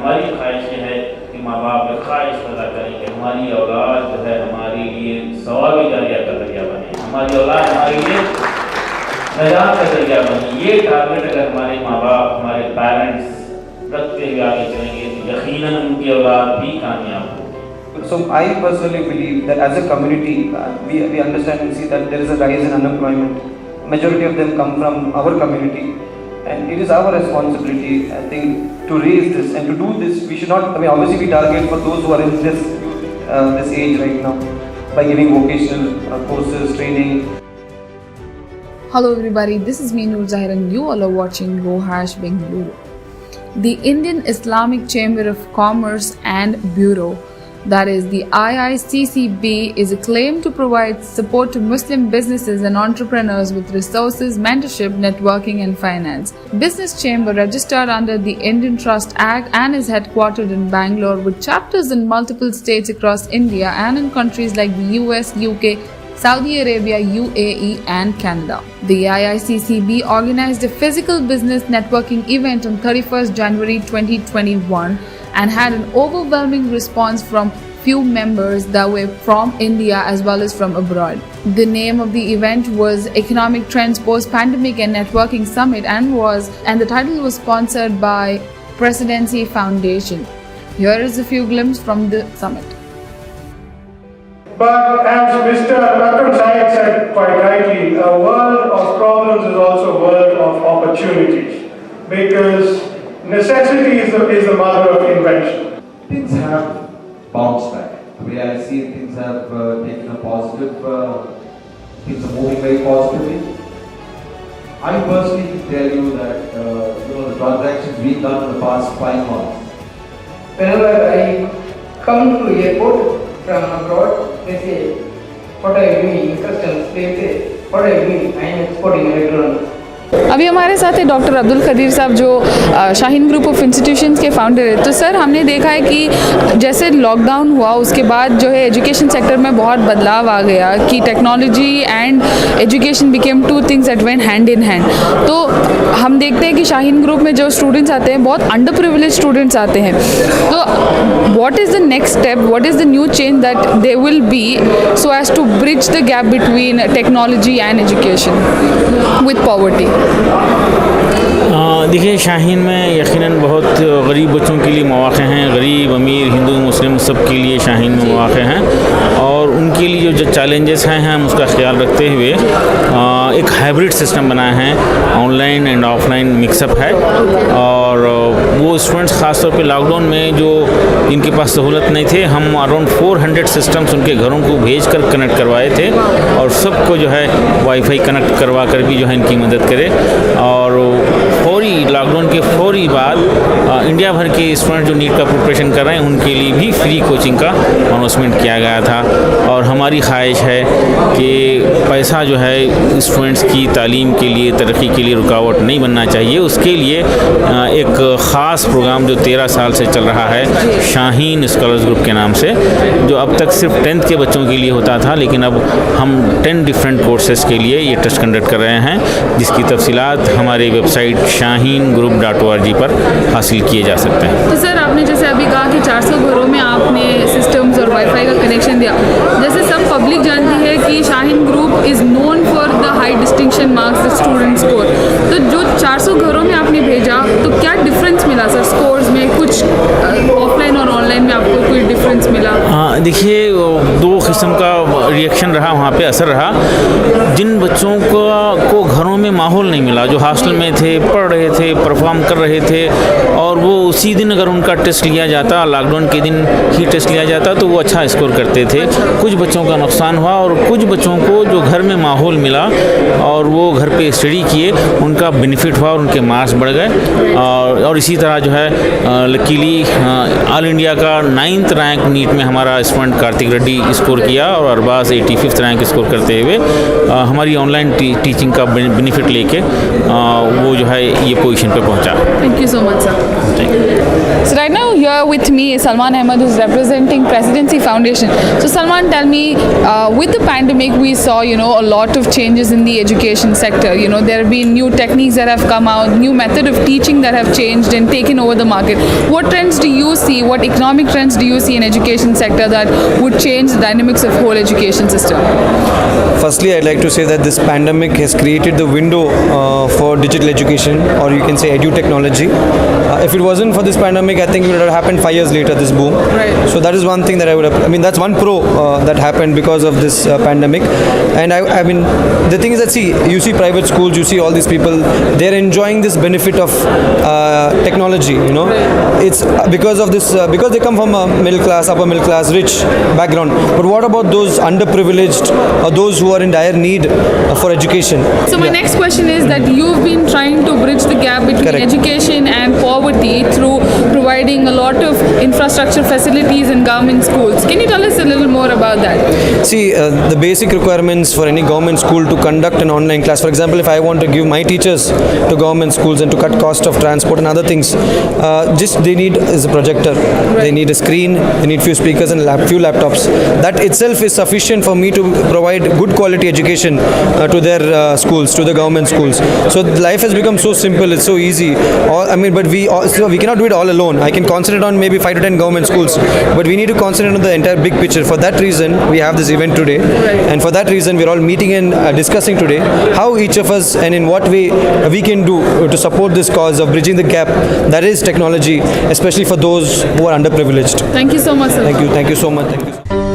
हमारी ख्वाहिश ये है कि माँ बाप ये ख्वाहिश पैदा करें कि हमारी औलाद जो है हमारे लिए सवाबी जारिया का जरिया बने, हमारी औलाद हमारे लिए नजात का जरिया बने। ये टारगेट अगर हमारे माँ बाप हमारे पेरेंट्स रखते हुए आगे चलेंगे तो यकीनन उनकी औलाद भी कामयाब होगी। So I personally believe that as a community, we understand and see that there is a rise in unemployment. Majority of them come from our community, and it is our responsibility, I think, to raise this and to do this. We should not. I mean, obviously, we target for those who are in this age right now by giving vocational courses, training. Hello everybody, this is me Noor Zahir and you all are watching Rohash Bengaluru. The Indian Islamic Chamber of Commerce and Bureau, that is the IICCB, is acclaimed to provide support to Muslim businesses and entrepreneurs with resources, mentorship, networking and finance. Business Chamber registered under the Indian Trust Act and is headquartered in Bangalore with chapters in multiple states across India and in countries like the US, UK, Saudi Arabia, UAE and Canada. The IICCB organized a physical business networking event on 31st January 2021 and had an overwhelming response from few members that were from India as well as from abroad. The name of the event was Economic Trends Post-Pandemic and Networking Summit and the title was sponsored by Presidency Foundation. Here is a few glimpses from the summit. But as Mr. Akram Syed said quite rightly, a world of problems is also a world of opportunities, because necessity is the mother of invention. Things have bounced back. The way I see it, things have taken a positive, things are moving very positively. I personally can tell you that the transactions we've done in the past 5 months. Whenever I come to airport from abroad, they say, what are you doing in customs? They say, what are you doing? I am exporting electronics. अभी हमारे साथ है doctor Abdul Khadir साहब जो Shaheen group of institutions के founder है। तो sir, हमने देखा है कि जैसे लॉकडाउन हुआ उसके बाद जो है एजुकेशन सेक्टर में बहुत बदलाव आ गया कि technology and education became two things that went hand in hand. तो हम देखते हैं कि शाहीन ग्रुप में जो स्टूडेंट्स आते हैं बहुत अंडर प्रिविलेज स्टूडेंट्स आते हैं। तो what is the next step, what is the new change that they will be so as to bridge the gap between technology and education with poverty? देखिए, शाहीन में यकीनन बहुत गरीब बच्चों के लिए मौक़े हैं, गरीब अमीर हिंदू मुस्लिम सब के लिए शाहीन में मौक़े हैं और उनके लिए जो चैलेंजेस हैं हम उसका ख्याल रखते हुए एक हाइब्रिड सिस्टम बनाया है, ऑनलाइन एंड ऑफलाइन मिक्सअप है। और वो स्टूडेंट्स ख़ास तौर पे लॉकडाउन में जो इनके पास सहूलत नहीं थे, हम अराउंड 400 सिस्टम्स उनके घरों को भेज कर कनेक्ट करवाए थे और सबको जो है वाईफाई कनेक्ट करवा कर भी जो है इनकी मदद करे। और फौरी लॉकडाउन के फौरी बाद इंडिया भर के स्टूडेंट जो नीट का प्रिपरेशन कर रहे हैं उनके लिए भी फ्री कोचिंग का अनाउंसमेंट किया गया था। और हमारी ख्वाहिश है कि पैसा जो है स्टूडेंट्स की तालीम के लिए, तरक्की के लिए रुकावट नहीं बनना चाहिए। उसके लिए एक ख़ास प्रोग्राम जो 13 साल से चल रहा है शाहीन स्कॉलर्स ग्रुप के नाम से, जो अब तक सिर्फ 10th के बच्चों के लिए होता था, लेकिन अब हम 10 डिफरेंट कोर्सेज के लिए ये टेस्ट कंडक्ट कर रहे हैं, जिसकी तफसीलात हमारे वेबसाइट shaheengroup.org पर हासिल किए जा सकते हैं। तो सर, आपने जैसे अभी कहा कि 400 घरों में आपने सिस्टम्स और वाईफाई का कनेक्शन दिया। जैसे सब पब्लिक जानती है कि Shaheen group is known for the high distinction marks the student score. तो जो 400 घरों में आपने भेजा तो क्या डिफरेंस मिला सर स्कोर्स में? कुछ ऑफलाइन और ऑनलाइन में आपको कोई डिफरेंस मिला? हाँ, देखिए, 2 किस्म का रिएक्शन रहा, वहाँ पे असर रहा। जिन बच्चों को घरों में माहौल नहीं मिला, जो हॉस्टल में थे, पढ़ रहे थे, परफॉर्म कर रहे थे और वो उसी दिन अगर उनका टेस्ट लिया जाता, लॉकडाउन के दिन ही टेस्ट लिया जाता तो वो अच्छा स्कोर करते थे। कुछ बच्चों का नुकसान हुआ और कुछ बच्चों को जो घर में माहौल मिला और वो घर पे स्टडी किए, उनका बेनिफिट हुआ और उनके मार्क्स बढ़ गए। और इसी तरह जो है लकीली ऑल इंडिया का 9th रैंक नीट में हमारा स्टूडेंट कार्तिक रेड्डी स्कोर किया और अरबाज 85th रैंक स्कोर करते हुए हमारी ऑनलाइन टीचिंग का बेनिफिट लेके वो जो है ये पोजीशन पे पहुंचा। Thank you so much, sir. Thank you. So right now here with me is Salman Ahmed, who's representing Presidency Foundation. So Salman, tell me, with the pandemic, we saw, a lot of changes in the education sector. There have been new techniques that have come out, new method of teaching that have changed and taken over the market. What trends do you see, what economic trends do you see in education sector that would change the dynamics of whole education system? Firstly, I'd like to say that this pandemic has created the window for digital education, or you can say edu-technology. If it wasn't for this pandemic, I think it would have happened 5 years later, this boom. Right. So that is one thing that that's one pro that happened because of this pandemic. And I mean, the thing is that, you see private schools, you see all these people, they're enjoying this benefit of technology, It's because of this, because they come from a middle class, upper middle class, rich background. But what about those underprivileged or those who are in dire need for education? So my next question is that you've been trying to bridge the gap between Correct. education and poverty through providing a lot of infrastructure facilities in government schools. Can you tell us a little more about that? See, the basic requirements for any government school to conduct an online class, for example, if I want to give my teachers to government schools and to cut cost of transport and other things, just they need is a projector, they need a screen, they need few speakers and few laptops. That itself is sufficient for me to provide good quality education to their schools, to the government schools. So life has become so simple, it's so easy. But we cannot do it all alone. I can concentrate on maybe 5 to 10 government schools, but we need to concentrate on the entire big picture. For that reason, we have this event today, and for that reason, we're all meeting and discussing today how each of us and in what way we can do to support this cause of bridging the gap that is technology, especially for those who are underprivileged. Thank you so much, sir. Thank you so much. Thank you.